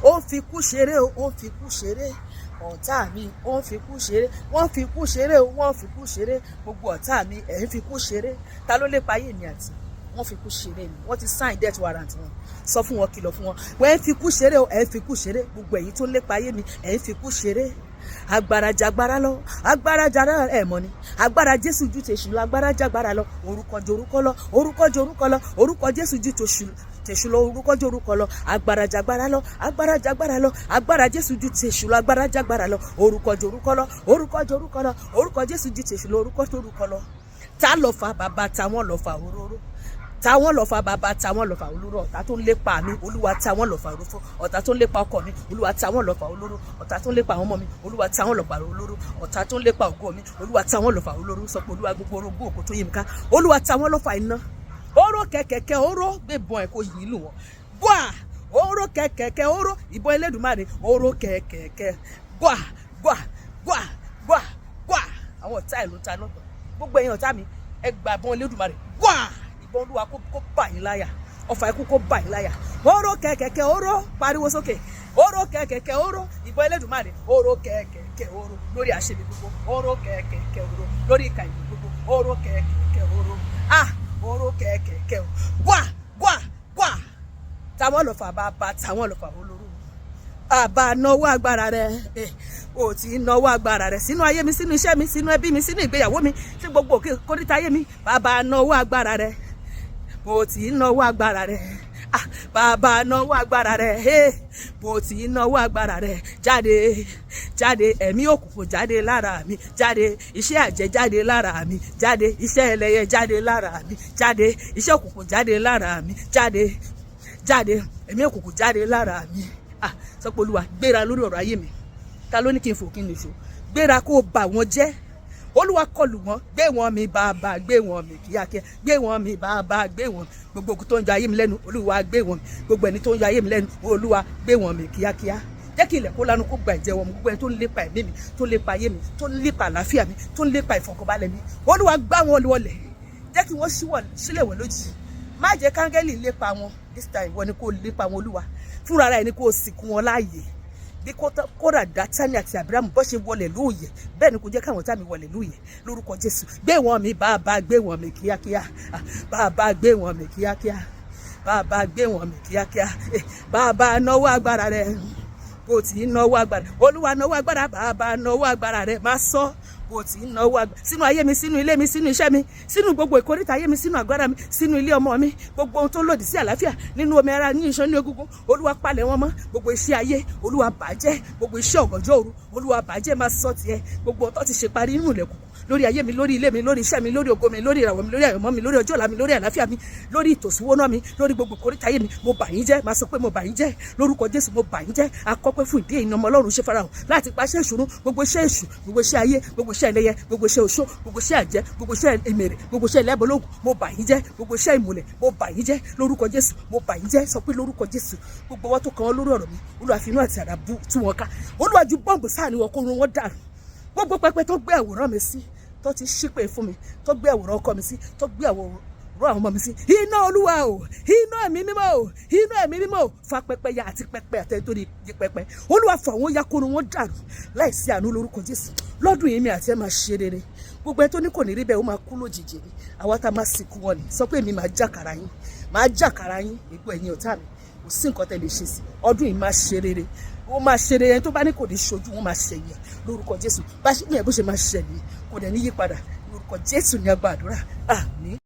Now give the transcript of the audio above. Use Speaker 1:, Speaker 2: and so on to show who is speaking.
Speaker 1: ó ń fi ikú ṣeré o, ó ń fi ikú ṣeré. Ọ̀tá mi ó ń fi ikú ṣeré, wọ́n fi ikú ṣeré o, wọ́n fi ikú ṣeré. Gbogbo ọ̀tá mi ẹ̀ ń fi ikú ṣeré. Ta ló lépa ayé mi àti wọ́n fi ikú ṣeré ni, wọ́n ti sign death warrant wọn. Sọ fún wọn, kìlọ̀ fún wọn, wọ́n fi ikú ṣeré o, ẹ̀ ń fi ikú ṣeré. Gbogbo ẹ̀yin tó lépa ayé mi ẹ̀ ń fi ikú ṣeré. Agbára jagbára lọ, agbára jara ẹ mọ ni, agbára Jésù ju tèṣù lọ, agbára jagbára lọ, orúkọ jorúkọ lọ, orúkọ jorúkọ lọ, orúkọ Jésù ju tèṣù lọ, orúkọ jorúkọ lọ, agbára jagbára lọ, agbára jagbára lọ, agbára Jésù ju tèṣù lọ, agbára jagbára lọ, orúkọ jorúkọ lọ, orúkọ jorúkọ lọ, orúkọ Jésù ju tèṣù lọ, orúkọ jorúkọ lọ. Ta lọ fa bàbá, táwọn lọ fa òróró, táwọn lọ fa bàbá, táwọn lọ fa olóró. Ọ̀tá tó ń lépa mi, Olúwa táwọn lọ fa olóró. Ọ̀tá tó ń lépa ọkọ mi, Olúwa táwọn lọ fa olóró. Ọ̀tá tó ń lépa àwọn ọmọ mi, Olúwa táwọn lọ fa olóró. Ọ̀tá tó ń lépa ògo mi, Olúwa táwọn lọ fa olóró. Sọ pé Olúwa gbogbo orogún òkú tó yé mi ká, Olúwa táwọn lọ fa iná. Oró kẹ̀kẹ̀kẹ̀ oró gbébọn ẹ̀ kó yìí lù wọ́n. Gbà oró kẹ̀kẹ̀kẹ̀ oró ìbọn Elédùmarè, oró kẹ̀kẹ̀kẹ̀ gbà gbà gbà gbà gbà. Àwọn ọ̀tá ẹ̀ ló ta lọ́tọ̀. Gbogbo ẹ̀yin ọ̀tá mi ẹ gbà ìbọn Elédùmarè gbà. Olúwa kó bà yín láyà, ọfà ikú kó bà yín láyà. Oró kẹ̀kẹ̀kẹ̀ oró, pariwo sókè. Oró kẹ̀kẹ̀kẹ̀ oró ìbọn Elédùmarè, oró kẹ̀kẹ̀kẹ̀ oró lórí àṣebí gbogbo, oró kẹ̀kẹ̀kẹ̀ oró lórí ìkà ìlú gbogbo, oró kẹ̀kẹ̀kẹ̀ oró. Oró kẹ̀kẹ̀kẹ̀ o, wà wà wà. Táwọn lọ fà bàbá, táwọn lọ fà olóró. Àbá náwó agbára rẹ, o ti náwó agbára rẹ sínú ayé mi, sínú iṣẹ́ mi, sínú ẹbí mi, sínú ìgbéyàwó mi, sí gbogbo kórìíta ayé mi. Bàbá náwó agbára rẹ, mo ti náwó agbára rẹ. Bàbá náwó agbára rẹ, mo ti náwó agbára rẹ. Jáde jáde, ẹ̀mí òkùnkùn jáde lára mi, jáde iṣẹ́ àjẹ́ jáde lára mi, jáde iṣẹ́ ẹlẹ́yẹ jáde lára mi, jáde iṣẹ́ òkùnkùn jáde lára mi, jáde jáde, ẹ̀mí òkùnkùn jáde lára mi. Sọ pé Olúwa gbéra lórí ọ̀rọ̀ ayé mi. Ta ló ní kí n fò kí n lè fò? Gbéra kó o bà wọ́n jẹ́. Olúwa kọlù wọn, gbé wọn mi bàbá, gbé wọn mi kíákíá, gbé wọn mi bàbá, gbé wọn. Gbogbo òkú tó ń yọ ayé mi lẹ́nu, Olúwa gbé wọn. Gbogbo ẹni tó ń yọ ayé mi lẹ́nu, Olúwa gbé wọn mi kíákíá. Jẹ́ kí ilẹ̀ kó lanu kó gba ìjẹ́ wọn. Gbogbo ẹni tó ń lépa ẹ̀mí mi, tó ń lépa ayé mi, tó ń lépa àlàáfíà mi, tó ń lépa ìfọ̀kànbalẹ̀ mi, Olúwa gbá wọn wọlẹ̀. Jẹ́ kí wọ́n sílẹ̀ wọ̀ lójijì. Má jẹ́ káńgẹ́lì lépa wọn. This time wọ́n ni kó lépa wọn, Olúwa fúnra rẹ̀ ni kó sìnkú wọn láàyè. Bí kódà Dátánì àti Ábúráhámù bó ṣe wọlé lóòyè, bẹ́ẹ̀ ni kò jẹ́ káwọn ọ̀tá mi wọlé lóòyè. Lórúkọ Jésù, gbé wọn mi bàbá, gbé wọn mi kíákíá. Bàbá gbé wọn mi kíákíá. Bàbá gbé wọn mi kíákíá. Bàbá náwó agbára rẹ, bó ti náwó agbára. Olúwa náwó agbára, bàbá náwó agbára rẹ. Má sọ bó ti náwó agbára sínú ayé mi, sínú ilé mi, sínú iṣẹ́ mi, sínú gbogbo ìkórìtà ayé mi, sínú agbára mi, sínú ilé ọmọ mi. Gbogbo ohun tó lòdì sí àlàáfíà nínú omi ara, ní iṣan, ní egungun, Olúwa palẹ̀ wọn mọ́. Gbogbo iṣẹ́ ayé, Olúwa bàjẹ́. Gbogbo iṣẹ́ ọ̀gànjọ́ òru, Olúwa bàjẹ́. Má sọ tiẹ̀. Gbogbo ọ̀tọ̀ ti ṣe parí nínú ilẹ̀kùn lórí ayé mi, lórí ilé mi, lórí iṣẹ́ mi, lórí ògo mi, lórí ìràwọ̀ mi, lórí àyànmọ́ mi, lórí ọjọ́ ọ̀la mi, lórí àlàáfíà mi, lórí ìtòsíwọ́nà mi, lórí gbogbo ìkórìtà ayé mi. Mo bà yín jẹ́. Má sọ pé mo bà yín jẹ́. Lórúkọ Jésù, mo bà yín jẹ́. Akọ́pẹ́ fún ìdí èyí ni ọmọ Ọlọ́run ṣe farahàn láti paṣẹ ìṣòro, gbogbo iṣẹ́ èṣù, gbogbo iṣẹ́ ayé, gbogbo iṣẹ́ ẹlẹ́yẹ, gbogbo iṣẹ́ oṣó, gbogbo iṣẹ́ àjẹ́, gbogbo iṣẹ́ èmèrè, gbogbo iṣẹ́ ẹlẹ́bọlógún, mo bà yín jẹ́. Gbogbo iṣẹ́ ìmùlẹ̀, mo bà yín jẹ́. Lórúkọ Jésù, mo bà yín jẹ́. Sọ pé lórúkọ Jésù, gbogbo wọn tó kàn wọ́n lórí ọ̀rọ̀ mi, Olúwa fi inú àti àdá tú wọn ká. Olúwa ju bọ́ǹbù sáà ni wọn kó run wọn dànù. Gbogbo pẹpẹ tó gbé àwòrán mi sí, tó ti ṣípè fún mi, tó gbé àwòrán ọkọ mi sí, tó gbé àwòrán àwọn ọmọ mi sí, iná Olúwa o, iná ẹ̀mí mímọ́ o, iná ẹ̀mí mímọ́ o, fa pẹpẹ ya àti pẹpẹ àtẹ̀tórí pẹpẹ. Olúwa fà wọ́n ya kórun wọn dànù láìsí àánú. Lórúkọ Jésù, lọ́dún yìí mi àti ẹ máa ṣe rere. Gbogbo ẹ tó ní kò ní rí bẹ́ẹ̀ ó máa kú lójijì ni. Àwa tá máa sìnkú wọn ni. Sọ pé èmi máa jàkàrà yín, máa jàkàrà yín. Gbogbo ẹ̀yin ọ̀tá mi, kò sí nǹkan tẹ́ lè ṣe sí. Ọdún yìí máa ṣe rere. Ó máa ṣe rere. Ẹni tó bá ní kò ní ṣojú, wọn máa ṣẹ̀yìn. Lórúkọ Jésù, bá ṣe ní ẹ̀ bó ṣe máa ṣẹ̀yìn kò dẹ̀ ní yípadà. Lórúkọ Jésù ni a gbàdúrà. Àmín.